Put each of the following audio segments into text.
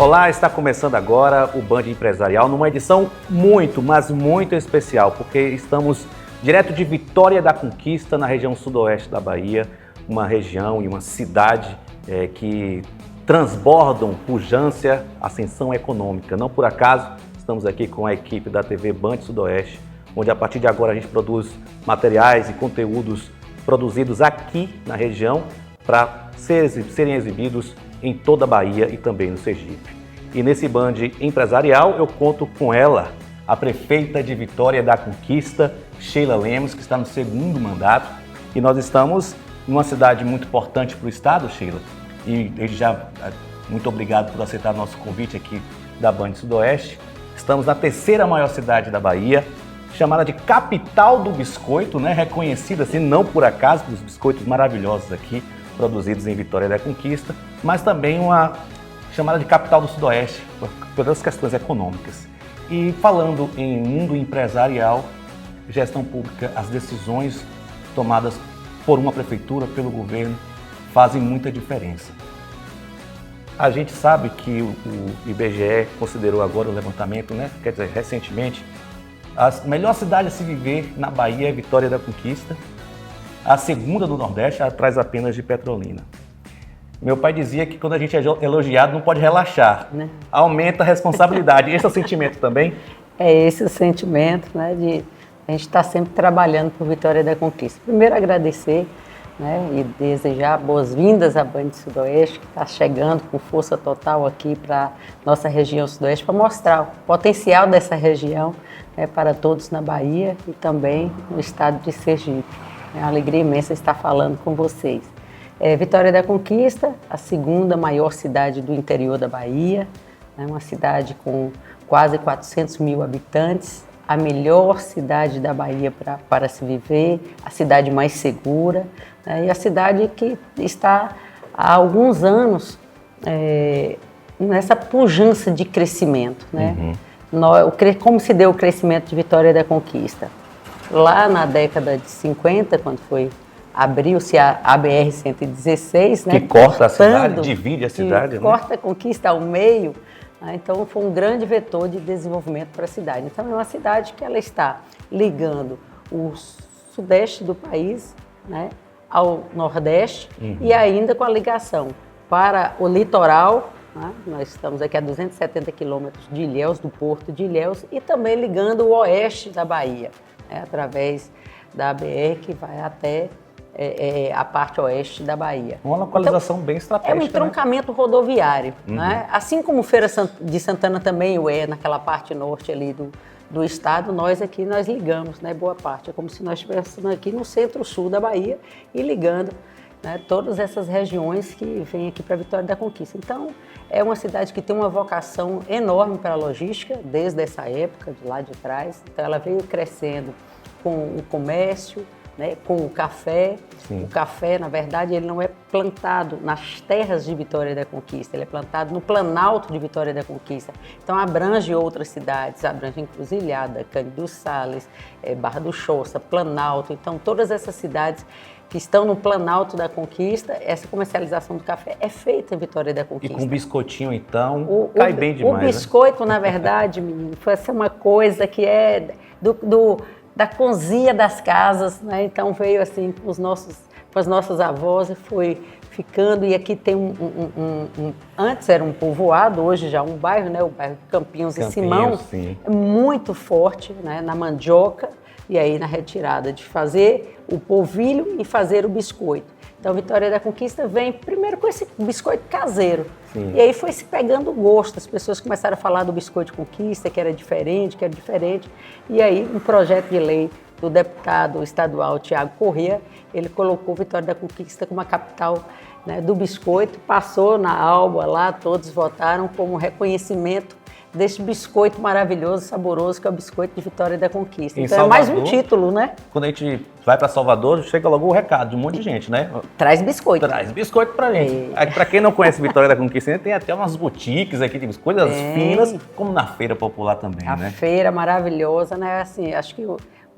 Olá, está começando agora o Band Empresarial numa edição muito, mas muito especial, porque estamos direto de Vitória da Conquista, na região sudoeste da Bahia, uma região e uma cidade que transbordam pujança, ascensão econômica. Não por acaso, estamos aqui com a equipe da TV Band Sudoeste, onde a partir de agora a gente produz materiais e conteúdos produzidos aqui na região para serem exibidos em toda a Bahia e também no Sergipe. E nesse Band Empresarial eu conto com ela, a prefeita de Vitória da Conquista, Sheila Lemos, que está no segundo mandato. E nós estamos em uma cidade muito importante para o estado, Sheila. E desde já, muito obrigado por aceitar nosso convite aqui da Band Sudoeste. Estamos na terceira maior cidade da Bahia, chamada de capital do biscoito, né? Reconhecida assim, não por acaso, pelos biscoitos maravilhosos aqui, produzidos em Vitória da Conquista, mas também uma chamada de capital do Sudoeste, pelas questões econômicas. E falando em mundo empresarial, gestão pública, as decisões tomadas por uma prefeitura, pelo governo, fazem muita diferença. A gente sabe que o IBGE considerou agora o levantamento, né? Quer dizer, recentemente, a melhor cidade a se viver na Bahia é Vitória da Conquista, a segunda do Nordeste, atrás apenas de Petrolina. Meu pai dizia que quando a gente é elogiado não pode relaxar, né? Aumenta a responsabilidade. Esse é o sentimento também? É esse o sentimento, né? De a gente estar sempre trabalhando por Vitória da Conquista. Primeiro agradecer, né? E desejar boas-vindas à Band Sudoeste, que está chegando com força total aqui para nossa região Sudoeste, para mostrar o potencial dessa região, né, para todos na Bahia e também no estado de Sergipe. É uma alegria imensa estar falando com vocês. Vitória da Conquista, a segunda maior cidade do interior da Bahia, né, uma cidade com quase 400 mil habitantes, a melhor cidade da Bahia para se viver, a cidade mais segura, né, e a cidade que está há alguns anos nessa pujança de crescimento. Né? Como se deu o crescimento de Vitória da Conquista? Lá na década de 50, quando abriu-se a BR-116, né, que corta a cidade, divide a cidade. Corta a Conquista ao meio, né, então foi um grande vetor de desenvolvimento para a cidade. Então é uma cidade que ela está ligando o sudeste do país, né, ao nordeste e ainda com a ligação para o litoral. Nós estamos aqui a 270 quilômetros de Ilhéus, do porto de Ilhéus, e também ligando o oeste da Bahia, através da BR que vai até a parte oeste da Bahia. Uma localização bem estratégica. É um entroncamento rodoviário. Né? Assim como Feira de Santana também é naquela parte norte ali do estado, nós ligamos, né, boa parte. É como se nós estivéssemos aqui no centro-sul da Bahia e ligando, né, todas essas regiões que vêm aqui para Vitória da Conquista. Então, é uma cidade que tem uma vocação enorme para a logística, desde essa época, de lá de trás. Então, ela veio crescendo com o comércio, né, com o café. Sim. O café, na verdade, ele não é plantado nas terras de Vitória da Conquista, ele é plantado no Planalto de Vitória da Conquista. Então, abrange outras cidades, abrange Encruzilhada, Cândido Sales, Barra do Choça, Planalto. Então, todas essas cidades que estão no Planalto da Conquista, essa comercialização do café é feita em Vitória da Conquista. E com biscoitinho, então, cai bem demais. O biscoito, né? Na verdade, menino, foi uma coisa que é da cozinha das casas, né? Então veio assim com as nossas avós e foi ficando. E aqui tem antes era um povoado, hoje já um bairro, né? O bairro Campinhos e Simão, sim. É muito forte, né? Na mandioca e aí na retirada de fazer o polvilho e fazer o biscoito. Então, Vitória da Conquista vem primeiro com esse biscoito caseiro. Sim. E aí foi se pegando gosto. As pessoas começaram a falar do biscoito Conquista, que era diferente. E aí, um projeto de lei do deputado estadual Tiago Corrêa, ele colocou Vitória da Conquista como a capital, né, do biscoito. Passou na Alba lá, todos votaram como reconhecimento desse biscoito maravilhoso, saboroso, que é o biscoito de Vitória da Conquista. Então Salvador, é mais um título, né? Quando a gente vai para Salvador, chega logo o recado de um monte de gente, né? Traz biscoito. Traz biscoito pra gente. Para quem não conhece Vitória da Conquista, tem até umas boutiques aqui de biscoitos finas, como na Feira Popular também, né? A feira maravilhosa, né? Assim, acho que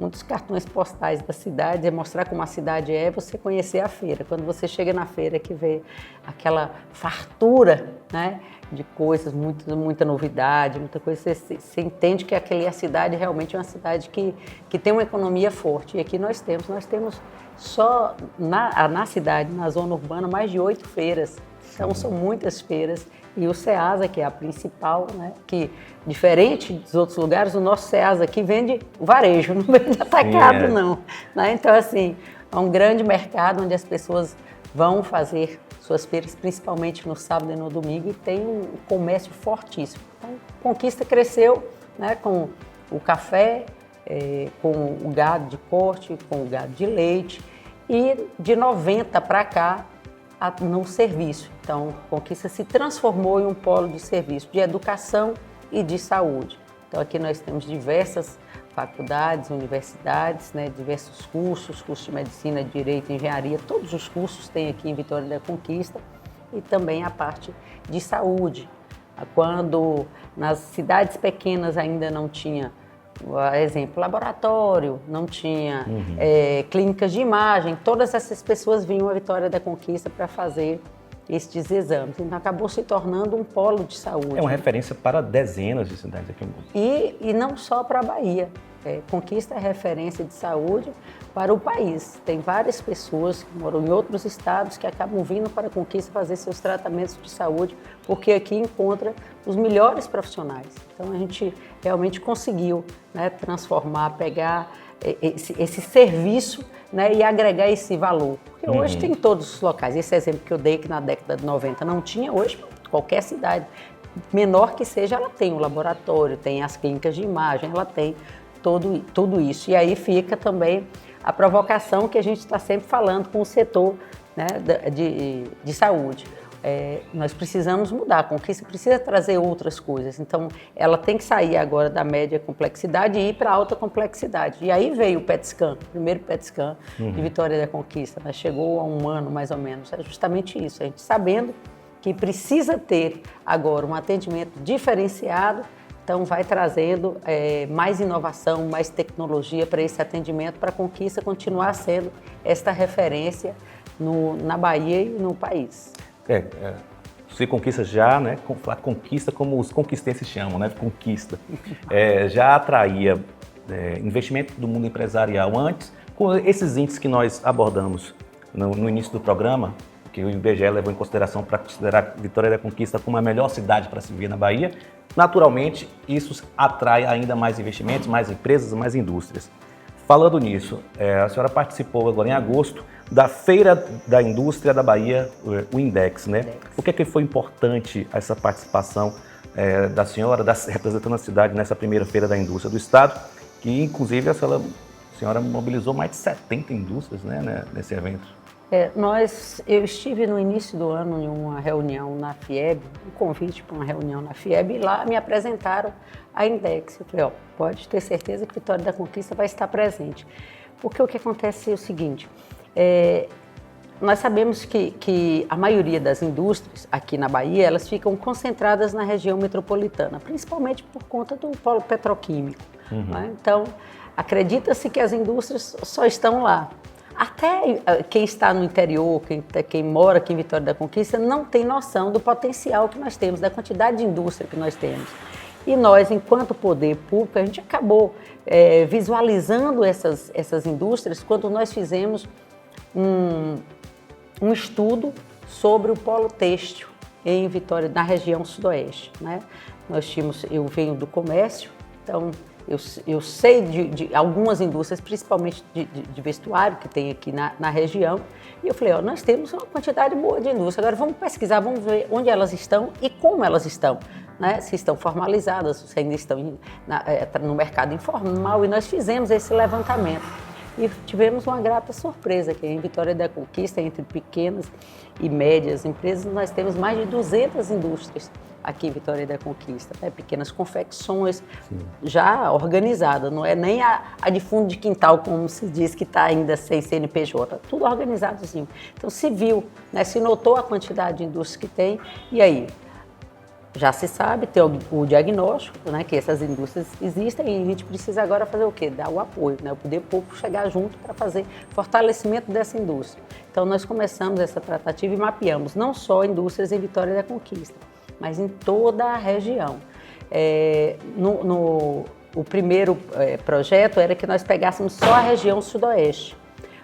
um dos cartões postais da cidade é mostrar como a cidade é, você conhecer a feira. Quando você chega na feira que vê aquela fartura, né, de coisas, muita novidade, muita coisa, você entende que a cidade realmente é uma cidade que tem uma economia forte. E aqui nós temos só na cidade, na zona urbana, mais de 8 feiras. Então são muitas feiras. E o Ceasa, que é a principal, né, que diferente dos outros lugares, o nosso Ceasa aqui vende varejo, não vende atacado, não. Né? Então, assim, é um grande mercado onde as pessoas vão fazer suas feiras, principalmente no sábado e no domingo, e tem um comércio fortíssimo. Então, Conquista cresceu, né, com o café, com o gado de corte, com o gado de leite, e de 90 para cá, no serviço. Então, Conquista se transformou em um polo de serviço, de educação e de saúde. Então, aqui nós temos diversas faculdades, universidades, né, diversos cursos de medicina, direito, engenharia, todos os cursos tem aqui em Vitória da Conquista, e também a parte de saúde. Quando nas cidades pequenas ainda não tinha, por exemplo, laboratório, não tinha clínicas de imagem, todas essas pessoas vinham à Vitória da Conquista para fazer estes exames. Então acabou se tornando um polo de saúde. É uma referência para dezenas de cidades aqui no mundo. E não só para a Bahia. Conquista é referência de saúde para o país. Tem várias pessoas que moram em outros estados que acabam vindo para a Conquista fazer seus tratamentos de saúde, porque aqui encontra os melhores profissionais. Então a gente realmente conseguiu, né, transformar, pegar esse serviço, né, e agregar esse valor. Porque hoje tem em todos os locais. Esse exemplo que eu dei, que na década de 90 não tinha, hoje qualquer cidade, menor que seja, ela tem o laboratório, tem as clínicas de imagem, ela tem tudo isso. E aí fica também a provocação que a gente está sempre falando com o setor, né, de saúde. Nós precisamos mudar, a Conquista precisa trazer outras coisas. Então, ela tem que sair agora da média complexidade e ir para a alta complexidade. E aí veio o PET scan, o primeiro PET scan de Vitória da Conquista, né? Chegou há um ano mais ou menos. É justamente isso, a gente sabendo que precisa ter agora um atendimento diferenciado. Então, vai trazendo mais inovação, mais tecnologia para esse atendimento, para a Conquista continuar sendo esta referência na Bahia e no país. Se Conquista já, né, a Conquista como os conquistenses chamam, né, Conquista, já atraía investimento do mundo empresarial antes, com esses índices que nós abordamos no início do programa, que o IBGE levou em consideração para considerar Vitória da Conquista como a melhor cidade para se viver na Bahia. Naturalmente, isso atrai ainda mais investimentos, mais empresas, mais indústrias. Falando nisso, a senhora participou agora em agosto da Feira da Indústria da Bahia, o INDEX, né? O que é que foi importante essa participação da senhora, representando a cidade nessa primeira Feira da Indústria do Estado, que inclusive a senhora mobilizou mais de 70 indústrias, né, nesse evento? Eu estive no início do ano em uma reunião na FIEB, um convite para uma reunião na FIEB, e lá me apresentaram a Index. Eu falei, pode ter certeza que Vitória da Conquista vai estar presente. Porque o que acontece é o seguinte, nós sabemos que a maioria das indústrias aqui na Bahia, elas ficam concentradas na região metropolitana, principalmente por conta do polo petroquímico. Né? Então, acredita-se que as indústrias só estão lá. Até quem está no interior, quem mora aqui em Vitória da Conquista, não tem noção do potencial que nós temos, da quantidade de indústria que nós temos. E nós, enquanto poder público, a gente acabou visualizando essas indústrias quando nós fizemos um estudo sobre o polo têxtil em Vitória, na região sudoeste. Né? Eu venho do comércio, então eu sei de algumas indústrias, principalmente de vestuário, que tem aqui na região, e eu falei, nós temos uma quantidade boa de indústria, agora vamos pesquisar, vamos ver onde elas estão e como elas estão, né? Se estão formalizadas, se ainda estão no mercado informal, e nós fizemos esse levantamento. E tivemos uma grata surpresa, que em Vitória da Conquista, entre pequenas e médias empresas, nós temos mais de 200 indústrias aqui em Vitória da Conquista, né? Pequenas confecções. Sim. Já organizadas, não é nem a de fundo de quintal, como se diz, que está ainda sem CNPJ, tudo organizadozinho. Então se viu, né? Se notou a quantidade de indústrias que tem, e aí? já se sabe, tem o diagnóstico, né, que essas indústrias existem e a gente precisa agora fazer o quê? Dar o apoio, né, o poder público chegar junto para fazer fortalecimento dessa indústria. Então, nós começamos essa tratativa e mapeamos não só indústrias em Vitória da Conquista, mas em toda a região. O primeiro projeto era que nós pegássemos só a região sudoeste,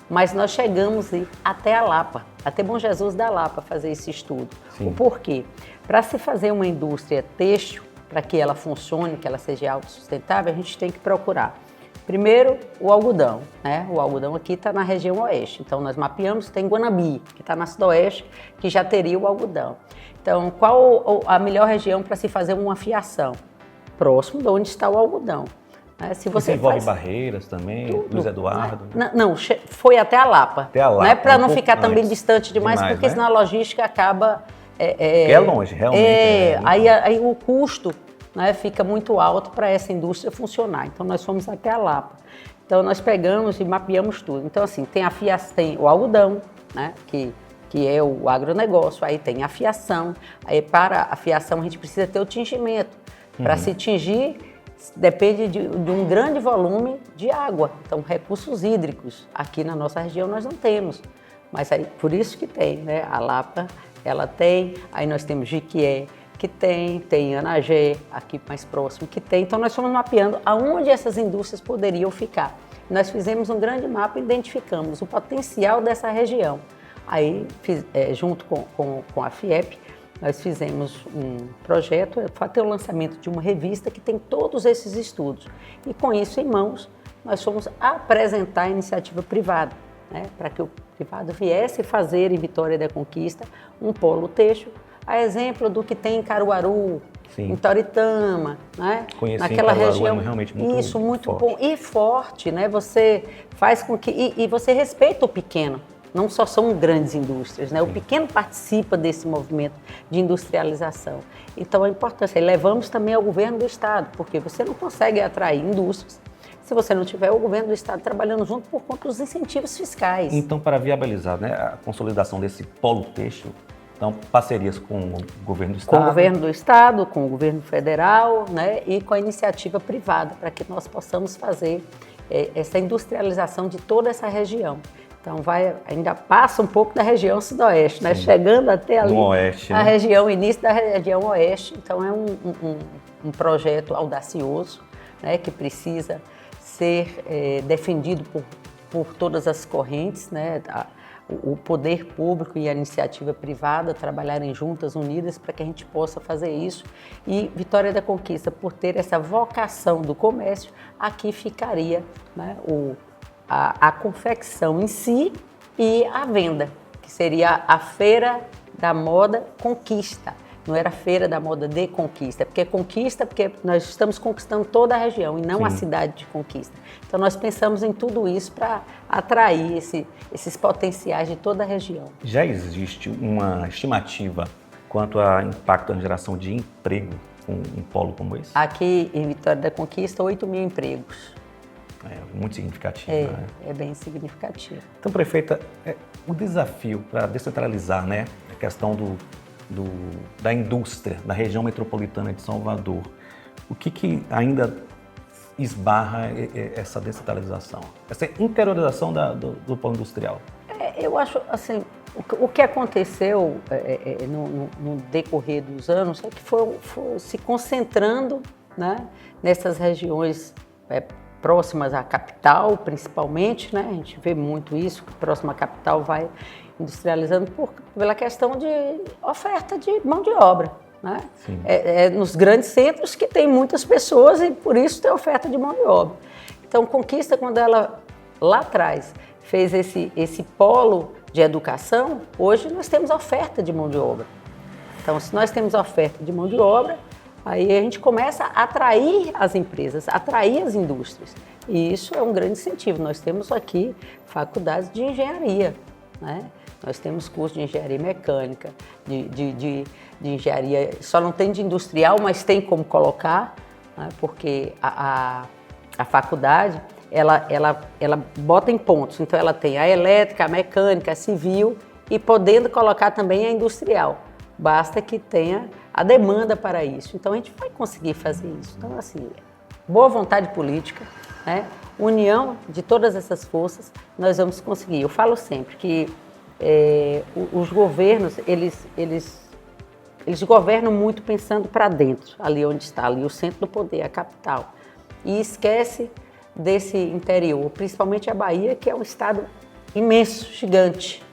mas nós chegamos até a Lapa, até Bom Jesus da Lapa fazer esse estudo. Sim. O porquê? Para se fazer uma indústria têxtil, para que ela funcione, que ela seja autossustentável, a gente tem que procurar, primeiro, o algodão, né? O algodão aqui está na região oeste, então nós mapeamos, tem Guanabi, que está na sudoeste, que já teria o algodão. Então, qual a melhor região para se fazer uma fiação? Próximo de onde está o algodão. Se você envolve Barreiras também, tudo, Luiz Eduardo? Não, foi até a Lapa. Até a Lapa. Né? Para não ficar também distante demais, porque né? Senão a logística acaba... É longe, realmente. Aí o custo, né, fica muito alto para essa indústria funcionar. Então, nós fomos até a Lapa. Então, nós pegamos e mapeamos tudo. Então, assim, tem o algodão, né, que é o agronegócio, aí tem a fiação. Aí, para a fiação, a gente precisa ter o tingimento. Para se tingir, depende de um grande volume de água. Então, recursos hídricos. Aqui na nossa região nós não temos. Mas aí, por isso que tem, né? A Lapa, ela tem. Aí nós temos Jiquié, que tem Anagé, aqui mais próximo, que tem. Então, nós fomos mapeando aonde essas indústrias poderiam ficar. Nós fizemos um grande mapa e identificamos o potencial dessa região. Aí, junto com a FIEP, nós fizemos um projeto para ter o lançamento de uma revista que tem todos esses estudos. E com isso em mãos, nós fomos apresentar a iniciativa privada, né, para que o privado viesse fazer em Vitória da Conquista um polo têxtil, a exemplo do que tem em Caruaru, sim, em Toritama, né? Naquela região. É realmente muito isso, muito forte. Bom e forte, né? Você faz com que e você respeita o pequeno. Não só são grandes indústrias, né? O pequeno participa desse movimento de industrialização. Então, a importância, levamos também ao governo do Estado, porque você não consegue atrair indústrias se você não tiver o governo do Estado trabalhando junto por conta dos incentivos fiscais. Então, para viabilizar, né, a consolidação desse polo têxtil, então, parcerias com o governo do Estado? Com o governo do Estado, com o governo federal, né, e com a iniciativa privada, para que nós possamos fazer essa industrialização de toda essa região. Então, ainda passa um pouco da região sudoeste, né? Chegando até ali, no oeste, a né? região, início da região oeste. Então, é um projeto audacioso, né? Que precisa ser defendido por todas as correntes, né? O poder público e a iniciativa privada trabalharem juntas, unidas, para que a gente possa fazer isso. E Vitória da Conquista, por ter essa vocação do comércio, aqui ficaria, né, a confecção em si e a venda, que seria a Feira da Moda Conquista. Não era Feira da Moda de Conquista, porque nós estamos conquistando toda a região e não, sim, a cidade de Conquista. Então nós pensamos em tudo isso para atrair esses potenciais de toda a região. Já existe uma estimativa quanto ao impacto na geração de emprego com um polo como esse? Aqui em Vitória da Conquista, 8 mil empregos. Muito significativo. Né? É bem significativo. Então, prefeita, o desafio para descentralizar, né, a questão da indústria da região metropolitana de Salvador, o que ainda esbarra essa descentralização, essa interiorização do polo industrial? Eu acho, assim, o que aconteceu no decorrer dos anos é que foi se concentrando, né, nessas regiões próximas à capital, principalmente, né? A gente vê muito isso, que próxima à capital vai industrializando pela questão de oferta de mão de obra, né? Nos grandes centros que tem muitas pessoas e por isso tem oferta de mão de obra. Então, Conquista, quando ela lá atrás fez esse polo de educação, hoje nós temos oferta de mão de obra. Então, se nós temos oferta de mão de obra, aí a gente começa a atrair as empresas, atrair as indústrias. E isso é um grande incentivo. Nós temos aqui faculdades de engenharia, né? Nós temos curso de engenharia mecânica, de engenharia, só não tem de industrial, mas tem como colocar, né? Porque a faculdade, ela bota em pontos. Então, ela tem a elétrica, a mecânica, a civil e podendo colocar também a industrial. basta que tenha a demanda para isso. Então a gente vai conseguir fazer isso. Então, assim, boa vontade política, né? União de todas essas forças, nós vamos conseguir. Eu falo sempre que os governos, eles governam muito pensando para dentro, ali onde está, ali o centro do poder, a capital. E esquece desse interior, principalmente a Bahia, que é um estado imenso, gigante,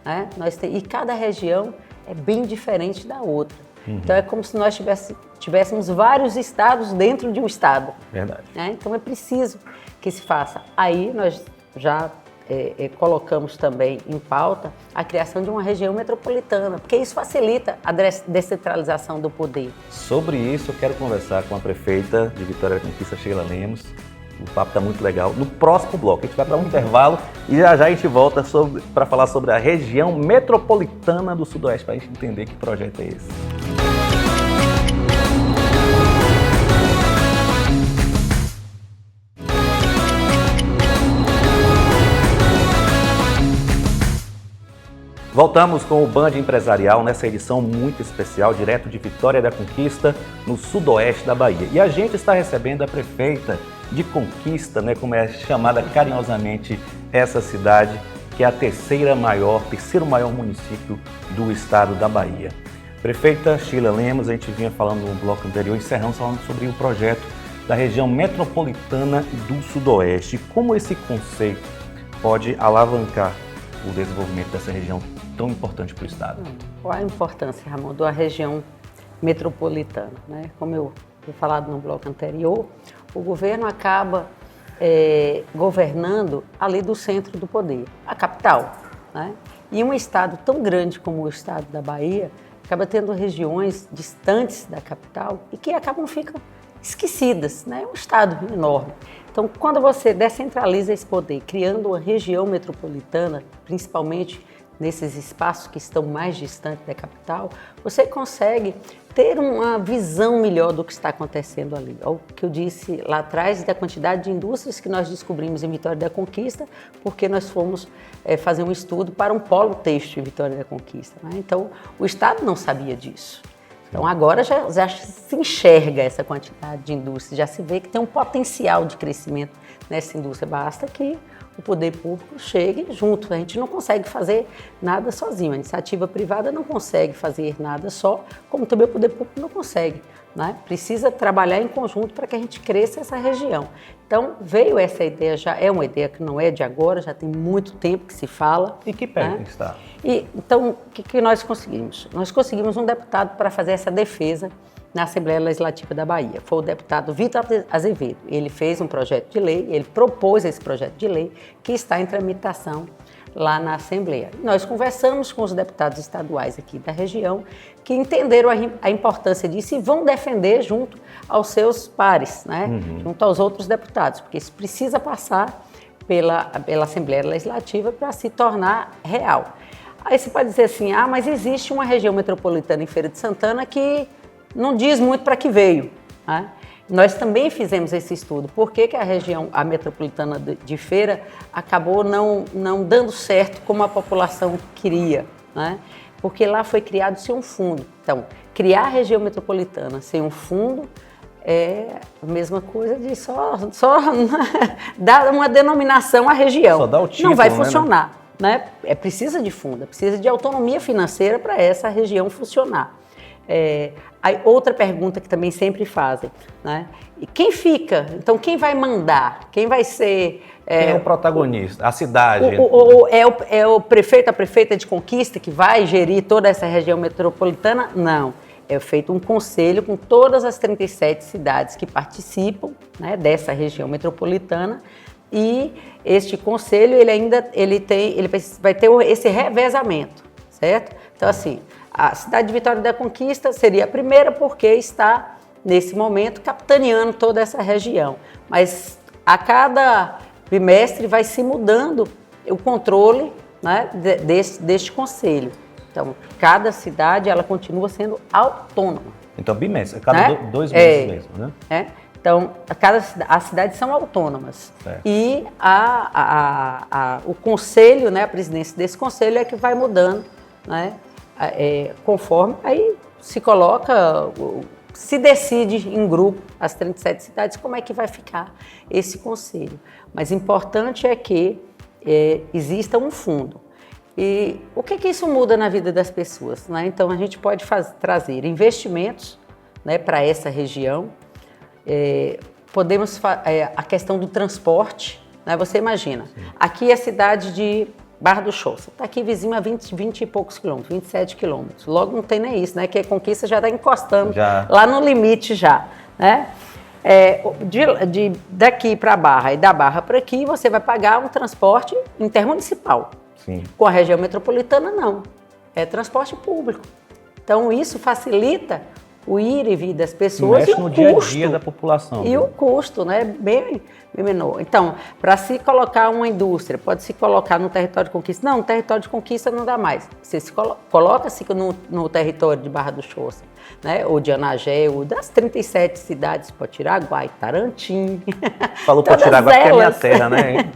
né? E cada região é bem diferente da outra. Então é como se nós tivéssemos vários estados dentro de um estado. Verdade. Né? Então é preciso que se faça. Aí nós já colocamos também em pauta a criação de uma região metropolitana, porque isso facilita a descentralização do poder. Sobre isso eu quero conversar com a prefeita de Vitória da Conquista, Sheila Lemos. O papo está muito legal. No próximo bloco, a gente vai para um intervalo e já a gente volta para falar sobre a região metropolitana do Sudoeste, para a gente entender que projeto é esse. Voltamos com o Band Empresarial nessa edição muito especial, direto de Vitória da Conquista, no sudoeste da Bahia. E a gente está recebendo a prefeita de Conquista, né, como é chamada carinhosamente essa cidade, que é a terceiro maior município do estado da Bahia. Prefeita Sheila Lemos, a gente vinha falando no bloco anterior, encerramos falando sobre o projeto da região metropolitana do Sudoeste. Como esse conceito pode alavancar o desenvolvimento dessa região tão importante para o estado? Qual a importância, Ramon, da região metropolitana, né? Como eu tinha falado no bloco anterior, o governo acaba governando ali do centro do poder, a capital, né? E um estado tão grande como o estado da Bahia acaba tendo regiões distantes da capital e que ficam esquecidas, né? É um estado enorme. Então, quando você descentraliza esse poder, criando uma região metropolitana, principalmente nesses espaços que estão mais distantes da capital, você consegue ter uma visão melhor do que está acontecendo ali. É o que eu disse lá atrás da quantidade de indústrias que nós descobrimos em Vitória da Conquista, porque nós fomos fazer um estudo para um polo têxtil em Vitória da Conquista, né? Então, o Estado não sabia disso. Então, agora já se enxerga essa quantidade de indústrias, já se vê que tem um potencial de crescimento nessa indústria. Basta que o poder público chegue junto. A gente não consegue fazer nada sozinho. A iniciativa privada não consegue fazer nada só, como também o poder público não consegue, né? Precisa trabalhar em conjunto para que a gente cresça essa região. Então, veio essa ideia, já é uma ideia que não é de agora, já tem muito tempo que se fala. E que pé, né? Está? Então, o que nós conseguimos? Nós conseguimos um deputado para fazer essa defesa na Assembleia Legislativa da Bahia. Foi o deputado Vitor Azevedo. Ele fez um projeto de lei, ele propôs esse projeto de lei que está em tramitação lá na Assembleia. Nós conversamos com os deputados estaduais aqui da região que entenderam a importância disso e vão defender junto aos seus pares, né? Junto aos outros deputados, porque isso precisa passar pela Assembleia Legislativa para se tornar real. Aí você pode dizer assim, mas existe uma região metropolitana em Feira de Santana que não diz muito para que veio, né? Nós também fizemos esse estudo. Por que a metropolitana de Feira acabou não dando certo como a população queria, né? Porque lá foi criado sem um fundo. Então, criar a região metropolitana sem um fundo é a mesma coisa de só dar uma denominação à região. Só dá o título, não vai funcionar, né? Precisa de fundo, precisa de autonomia financeira para essa região funcionar. Aí outra pergunta que também sempre fazem, né? E quem fica? Então, quem vai mandar? Quem vai ser... Quem é o protagonista? A cidade? É o prefeito, a prefeita de Conquista que vai gerir toda essa região metropolitana? Não. É feito um conselho com todas as 37 cidades que participam, né, dessa região metropolitana, e este conselho ele vai ter esse revezamento, certo? Então, assim, a cidade de Vitória da Conquista seria a primeira porque está, nesse momento, capitaneando toda essa região. Mas a cada bimestre vai se mudando o controle, né, deste conselho. Então, cada cidade ela continua sendo autônoma. Então, bimestre, a cada 2 meses mesmo, né? Então, as cidades são autônomas. Certo. E o conselho, né, a presidência desse conselho é que vai mudando, né, conforme aí se coloca, se decide em grupo, as 37 cidades, como é que vai ficar esse conselho. Mas importante é que exista um fundo. E o que isso muda na vida das pessoas, né? Então a gente pode trazer investimentos, né, para essa região, podemos a questão do transporte, né? Você imagina, aqui é a cidade de Barra do Choça, está aqui vizinho a 20 e poucos quilômetros, 27 quilômetros, logo não tem nem isso, né? Que a Conquista já está encostando lá no limite já, né? Daqui para Barra e da Barra para aqui, você vai pagar um transporte intermunicipal. Sim. Com a região metropolitana, não. É transporte público. Então, isso facilita o ir e vir das pessoas e o no dia a dia da população. E o custo, né? Bem menor. Então, para se colocar uma indústria, pode se colocar no território de conquista. Não, no território de conquista não dá mais. Você se coloca-se no território de Barra do Choça, né? Ou de Anagé, ou das 37 cidades, Potiraguá, Itarantim. Falou Potiraguá, que é minha terra, né?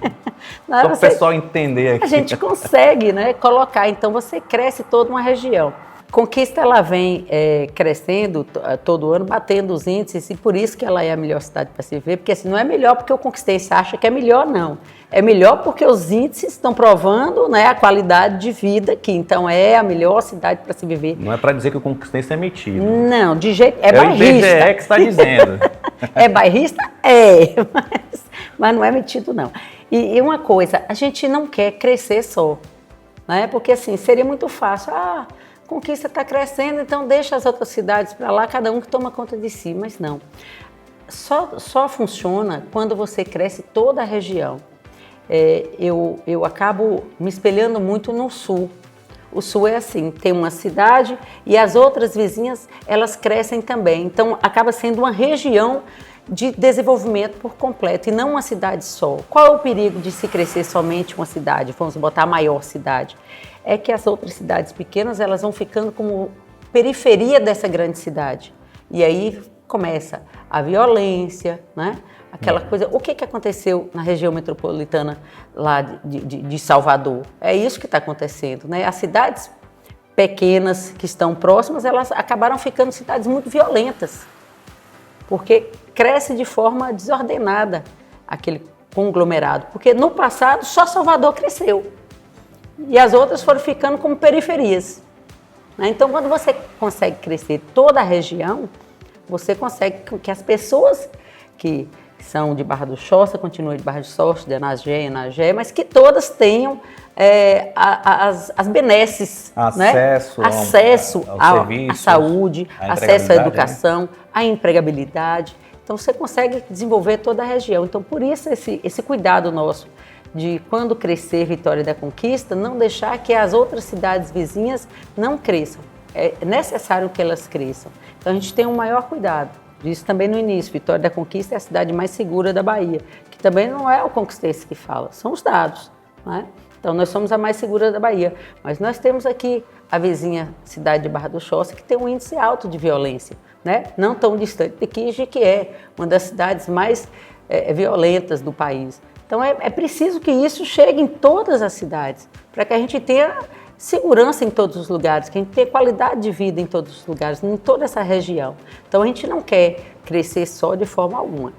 Não, só para o pessoal entender aqui. A gente consegue, né, colocar, então você cresce toda uma região. Conquista, ela vem crescendo todo ano, batendo os índices, e por isso que ela é a melhor cidade para se viver, porque assim, não é melhor porque o conquistense acha que é melhor, não. É melhor porque os índices estão provando, né, a qualidade de vida aqui, então é a melhor cidade para se viver. Não é para dizer que o conquistense é metido. Não, de jeito... É bairrista. É o IBGE que está dizendo. É bairrista? Mas não é metido, não. E uma coisa, a gente não quer crescer só, né? Porque assim, seria muito fácil. Conquista está crescendo, então deixa as outras cidades para lá, cada um que toma conta de si, mas não. Só funciona quando você cresce toda a região. Eu acabo me espelhando muito no sul. O sul é assim, tem uma cidade e as outras vizinhas, elas crescem também. Então, acaba sendo uma região de desenvolvimento por completo e não uma cidade só. Qual é o perigo de se crescer somente uma cidade? Vamos botar a maior cidade. É que as outras cidades pequenas, elas vão ficando como periferia dessa grande cidade. E aí começa a violência, né? Aquela coisa. O que aconteceu na região metropolitana lá de Salvador? É isso que está acontecendo, né? As cidades pequenas que estão próximas, elas acabaram ficando cidades muito violentas, porque cresce de forma desordenada aquele conglomerado. Porque no passado só Salvador cresceu e as outras foram ficando como periferias, né? Então, quando você consegue crescer toda a região, você consegue que as pessoas que são de Barra do Choça continuem de Barra do Choça, de Anagé, mas que todas tenham as benesses, acesso, né? Acesso à saúde, acesso à educação, né? À empregabilidade. Então, você consegue desenvolver toda a região. Então, por isso, esse cuidado nosso de, quando crescer Vitória da Conquista, não deixar que as outras cidades vizinhas não cresçam. É necessário que elas cresçam. Então, a gente tem um maior cuidado. Disse também no início, Vitória da Conquista é a cidade mais segura da Bahia, que também não é o conquistense que fala, são os dados, né? Então, nós somos a mais segura da Bahia, mas nós temos aqui a vizinha cidade de Barra do Choça, que tem um índice alto de violência, né? Não tão distante de Quiji, que é uma das cidades mais violentas do país. Então, é preciso que isso chegue em todas as cidades, para que a gente tenha segurança em todos os lugares, que a gente tenha qualidade de vida em todos os lugares, em toda essa região. Então, a gente não quer crescer só de forma alguma.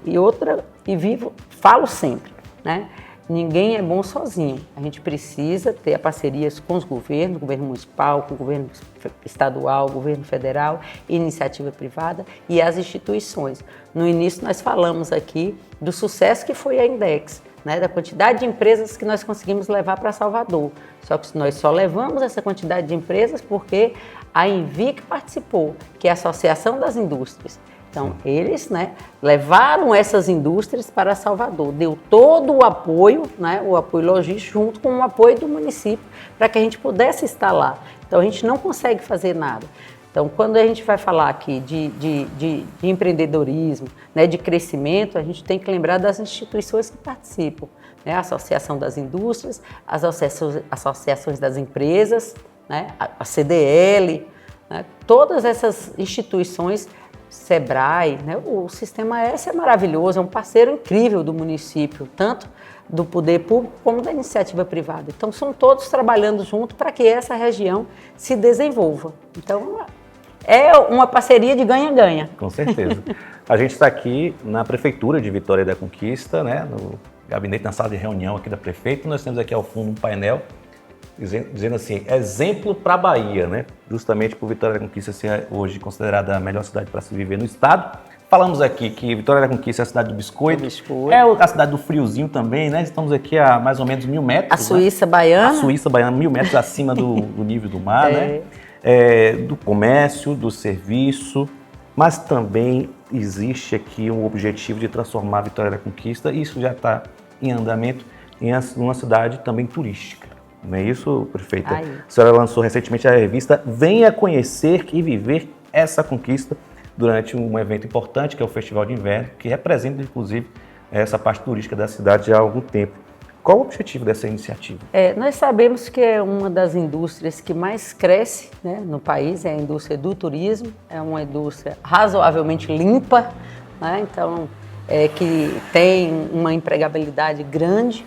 Falo sempre, né? Ninguém é bom sozinho. A gente precisa ter parcerias com os governos, governo municipal, com o governo estadual, governo federal, iniciativa privada e as instituições. No início, nós falamos aqui do sucesso que foi a Index, né, da quantidade de empresas que nós conseguimos levar para Salvador. Só que nós só levamos essa quantidade de empresas porque a Envic participou, que é a Associação das Indústrias. Então, eles, né, levaram essas indústrias para Salvador, deu todo o apoio, né, o apoio logístico, junto com o apoio do município, para que a gente pudesse estar lá. Então, a gente não consegue fazer nada. Então, quando a gente vai falar aqui de empreendedorismo, né, de crescimento, a gente tem que lembrar das instituições que participam, né, a Associação das Indústrias, as associações das empresas, né, a CDL, né, todas essas instituições Sebrae, né? O Sistema S é maravilhoso, é um parceiro incrível do município, tanto do poder público como da iniciativa privada. Então, são todos trabalhando junto para que essa região se desenvolva. Então, é uma parceria de ganha-ganha. Com certeza. A gente está aqui na Prefeitura de Vitória da Conquista, né? No gabinete, na sala de reunião aqui da Prefeita. Nós temos aqui ao fundo um painel dizendo assim, exemplo para a Bahia, né? Justamente por Vitória da Conquista ser hoje considerada a melhor cidade para se viver no estado. Falamos aqui que Vitória da Conquista é a cidade do biscoito, é a cidade do friozinho também, né? Estamos aqui a mais ou menos 1.000 metros. A Suíça baiana. A Suíça baiana, 1.000 metros acima do nível do mar, né? Do comércio, do serviço, mas também existe aqui um objetivo de transformar a Vitória da Conquista, e isso já está em andamento, em uma cidade também turística. Não é isso, prefeita? A senhora lançou recentemente a revista Venha Conhecer e Viver essa Conquista durante um evento importante, que é o Festival de Inverno, que representa, inclusive, essa parte turística da cidade já há algum tempo. Qual o objetivo dessa iniciativa? Nós sabemos que é uma das indústrias que mais cresce, né, no país, é a indústria do turismo, é uma indústria razoavelmente limpa, né, então, que tem uma empregabilidade grande.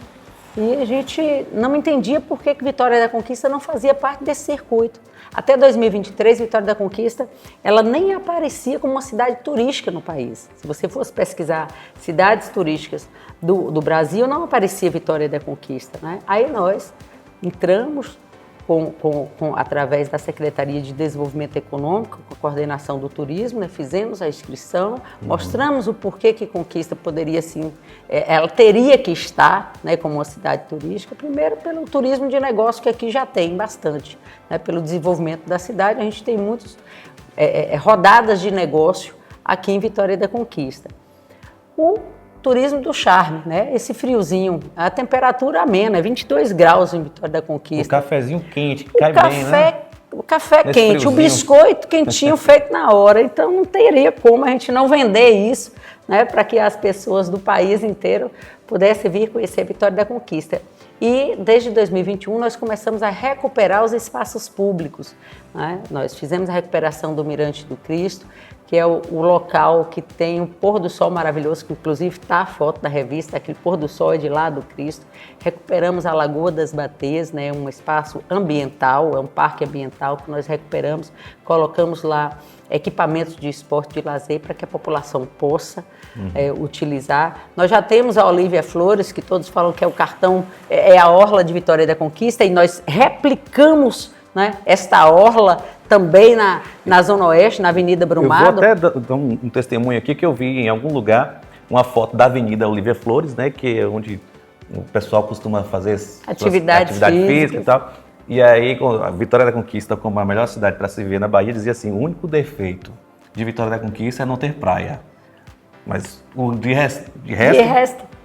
E a gente não entendia por que Vitória da Conquista não fazia parte desse circuito. Até 2023, Vitória da Conquista, ela nem aparecia como uma cidade turística no país. Se você fosse pesquisar cidades turísticas do Brasil, não aparecia Vitória da Conquista, né? Aí nós entramos através da Secretaria de Desenvolvimento Econômico, com a coordenação do turismo, né? Fizemos a inscrição, mostramos o porquê que Conquista poderia, sim, ela teria que estar, né, como uma cidade turística, primeiro pelo turismo de negócio, que aqui já tem bastante, né? Pelo desenvolvimento da cidade, a gente tem muitas rodadas de negócio aqui em Vitória da Conquista. O turismo do charme, né? Esse friozinho, a temperatura amena, é 22 graus em Vitória da Conquista. O cafezinho quente, que cai bem, né? O café Nesse quente, friozinho. O biscoito quentinho feito na hora. Então não teria como a gente não vender isso, né? Para que as pessoas do país inteiro pudessem vir conhecer Vitória da Conquista. E desde 2021 nós começamos a recuperar os espaços públicos, né? Nós fizemos a recuperação do Mirante do Cristo, que é o local que tem um pôr do sol maravilhoso, que inclusive está a foto da revista, aquele pôr do sol é de lá do Cristo. Recuperamos a Lagoa das Batês, né, um espaço ambiental, é um parque ambiental que nós recuperamos, colocamos lá equipamentos de esporte e lazer para que a população possa utilizar. Nós já temos a Olívia Flores, que todos falam que é o cartão, é a orla de Vitória da Conquista, e nós replicamos, né, esta orla também na Zona Oeste, na Avenida Brumado. Eu vou até dar um testemunho aqui, que eu vi em algum lugar uma foto da Avenida Olívia Flores, né, que é onde o pessoal costuma fazer atividade física e tal. E aí, a Vitória da Conquista, como a melhor cidade para se viver na Bahia, dizia assim, o único defeito de Vitória da Conquista é não ter praia. Mas de resto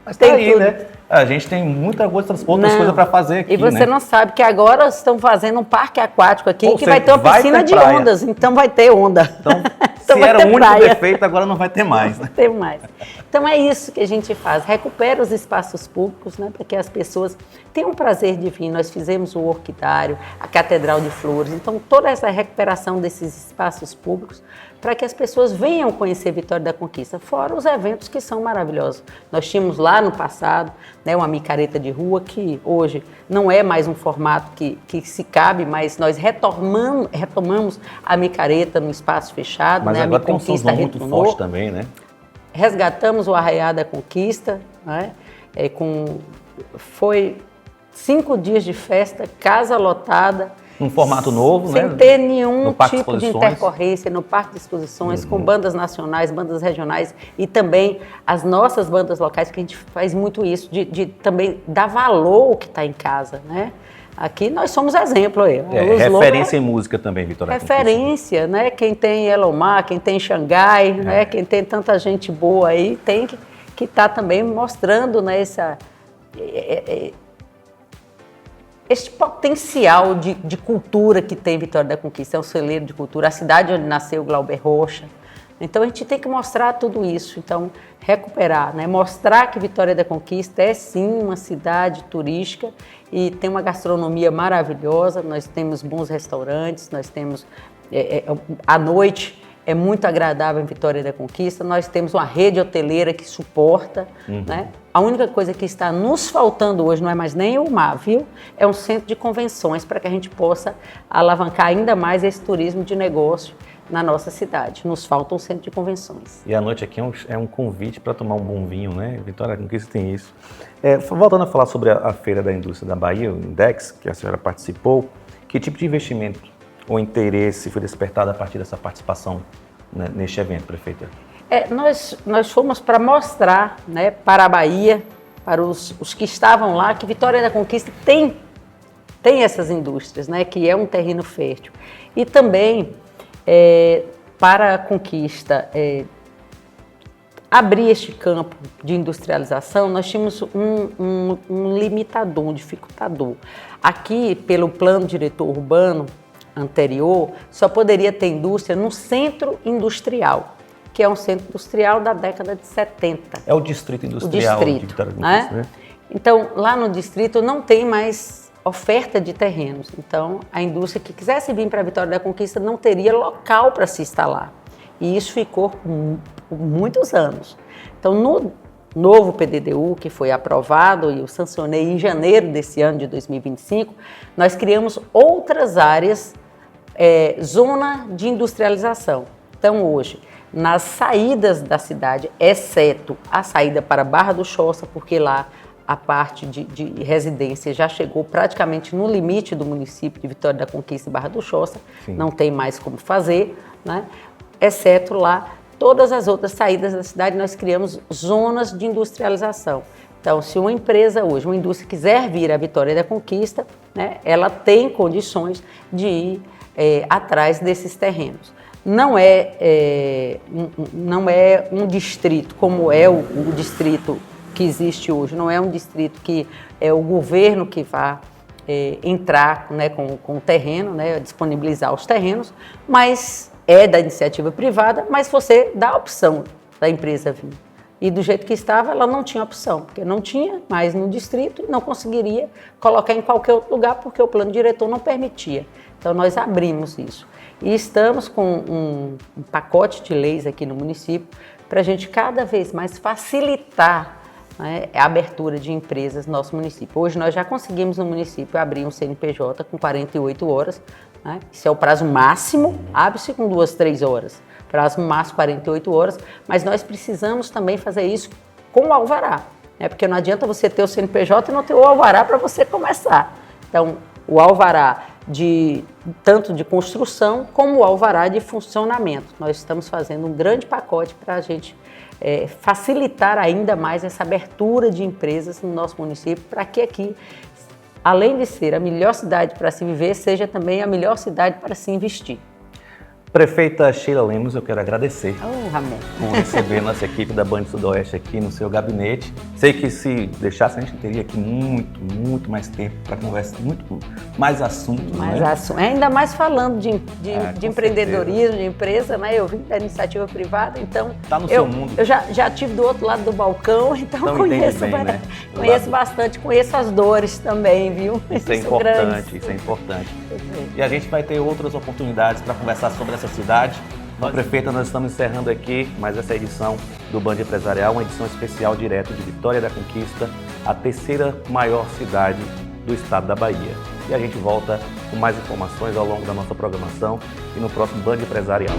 mas tá aí, tudo, né? A gente tem muitas outras coisas para fazer aqui, e você, né? Não sabe que agora estão fazendo um parque aquático aqui, Ou que seja, vai ter uma piscina de ondas, então vai ter onda. Então, então se era o único defeito, agora não vai ter mais, né? Não tem mais. Então é isso que a gente faz, recupera os espaços públicos, né, para que as pessoas tenham o prazer de vir. Nós fizemos o Orquidário, a Catedral de Flores, então toda essa recuperação desses espaços públicos para que as pessoas venham conhecer Vitória da Conquista, fora os eventos que são maravilhosos. Nós tínhamos lá no passado, né, uma micareta de rua, que hoje não é mais um formato que se cabe, mas nós retomamos a micareta no espaço fechado. Mas né, agora tem um São João muito forte também, né? Resgatamos o Arraiá da Conquista, né? Foi 5 dias de festa, casa lotada. Um formato novo, sem né? Sem ter nenhum tipo de intercorrência no Parque de Exposições, com bandas nacionais, bandas regionais e também as nossas bandas locais, que a gente faz muito isso, de também dar valor ao que está em casa, né? Aqui nós somos exemplo aí. Referência em música também, Vitória. Referência, né? Quem tem Elomar, quem tem Xangai, né? Quem tem tanta gente boa aí, tem que estar também mostrando, né, este potencial de cultura que tem Vitória da Conquista. É um celeiro de cultura, a cidade onde nasceu Glauber Rocha. Então a gente tem que mostrar tudo isso, então recuperar, né? Mostrar que Vitória da Conquista é sim uma cidade turística e tem uma gastronomia maravilhosa, nós temos bons restaurantes, nós temos à noite é muito agradável em Vitória da Conquista, nós temos uma rede hoteleira que suporta, né? A única coisa que está nos faltando hoje não é mais nem o mar, viu? É um centro de convenções para que a gente possa alavancar ainda mais esse turismo de negócio na nossa cidade. Nos falta um centro de convenções. E a noite aqui é um convite para tomar um bom vinho, né? Vitória da Conquista tem isso. Voltando a falar sobre a Feira da Indústria da Bahia, o INDEX, que a senhora participou, que tipo de investimento ou interesse foi despertado a partir dessa participação, né, neste evento, prefeita? Nós fomos para mostrar, né, para a Bahia, para os que estavam lá, que Vitória da Conquista tem essas indústrias, né, que é um terreno fértil. E também, para a Conquista abrir este campo de industrialização, nós tínhamos um limitador, um dificultador. Aqui, pelo plano diretor urbano anterior, só poderia ter indústria no centro industrial, que é um centro industrial da década de 70. É o distrito industrial de Vitória da Conquista, né? Então, lá no distrito não tem mais oferta de terrenos. Então, a indústria que quisesse vir para a Vitória da Conquista não teria local para se instalar. E isso ficou por muitos anos. Então, no novo PDDU, que foi aprovado e eu sancionei em janeiro desse ano de 2025, nós criamos outras áreas, zona de industrialização. Então, hoje, nas saídas da cidade, exceto a saída para Barra do Choça, porque lá a parte de residência já chegou praticamente no limite do município de Vitória da Conquista e Barra do Choça, não tem mais como fazer, né? Exceto lá, todas as outras saídas da cidade, nós criamos zonas de industrialização. Então, se uma empresa hoje, uma indústria quiser vir à Vitória da Conquista, né, ela tem condições de ir atrás desses terrenos. Não é um distrito como é o distrito que existe hoje, não é um distrito que é o governo que vai entrar, né, com o terreno, né, disponibilizar os terrenos, mas é da iniciativa privada, mas você dá a opção da empresa vir. E do jeito que estava, ela não tinha opção, porque não tinha mais no distrito e não conseguiria colocar em qualquer outro lugar, porque o plano diretor não permitia. Então, nós abrimos isso. E estamos com um pacote de leis aqui no município para a gente cada vez mais facilitar, né, a abertura de empresas no nosso município. Hoje nós já conseguimos no município abrir um CNPJ com 48 horas, né? Isso é o prazo máximo, abre-se com 2, 3 horas. Prazo máximo 48 horas, mas nós precisamos também fazer isso com o alvará, né? Porque não adianta você ter o CNPJ e não ter o alvará para você começar. Então, o alvará tanto de construção como o alvará de funcionamento. Nós estamos fazendo um grande pacote para a gente facilitar ainda mais essa abertura de empresas no nosso município, para que aqui, além de ser a melhor cidade para se viver, seja também a melhor cidade para se investir. Prefeita Sheila Lemos, eu quero agradecer Ramon, por receber nossa equipe da Band Sudoeste aqui no seu gabinete. Sei que se deixasse a gente teria aqui muito mais tempo para conversar, muito mais assuntos. Ainda mais falando de empreendedorismo, certeza. de empresa, né? Eu vim da iniciativa privada, então Tá no seu mundo. Eu já estive do outro lado do balcão, então conheço bem, né? Conheço bastante, conheço as dores também, viu? Isso é importante, isso é importante. E a gente vai ter outras oportunidades para conversar sobre essa cidade. Então, prefeita, nós estamos encerrando aqui mais essa edição do Band Empresarial, uma edição especial direto de Vitória da Conquista, a terceira maior cidade do estado da Bahia. E a gente volta com mais informações ao longo da nossa programação e no próximo Band Empresarial.